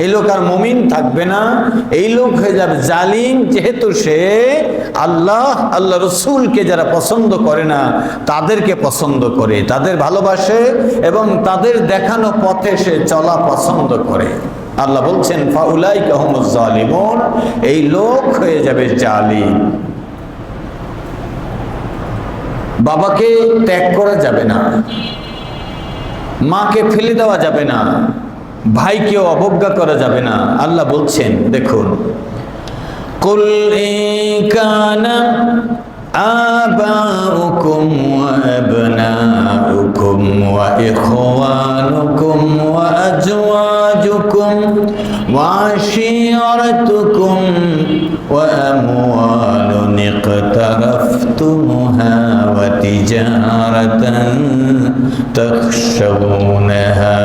এই লোক আর মুমিন থাকবে না, এই লোক হয়ে যাবে জালিম, যেহেতু সে আল্লাহ রসুলকে যারা পছন্দ করে না তাদেরকে পছন্দ করে, তাদের ভালোবাসে এবং তাদের দেখানো পথে সে চলা পছন্দ করে। আল্লাহ বলছেন ফাউলাইকা হুমুজ জালিমুন, এই লোক হয়ে যাবে জালিম। বাবাকে ত্যাগ করা যাবে না, মাকে ফেলে দেওয়া যাবে না, ভাইকেও অবজ্ঞা করা যাবে না। আল্লাহ বলছেন দেখুন, কুল ইন কানা আবাউকুম ওয়া আবনাউকুম ওয়া ইখওয়ানুকুম ওয়া আজওয়াজুকুম ওয়া আশীরাতুকুম ওয়া আমওয়ালুন ইকতারাফতুমুহা ওয়া তিজারাতান তাখশাউনাহা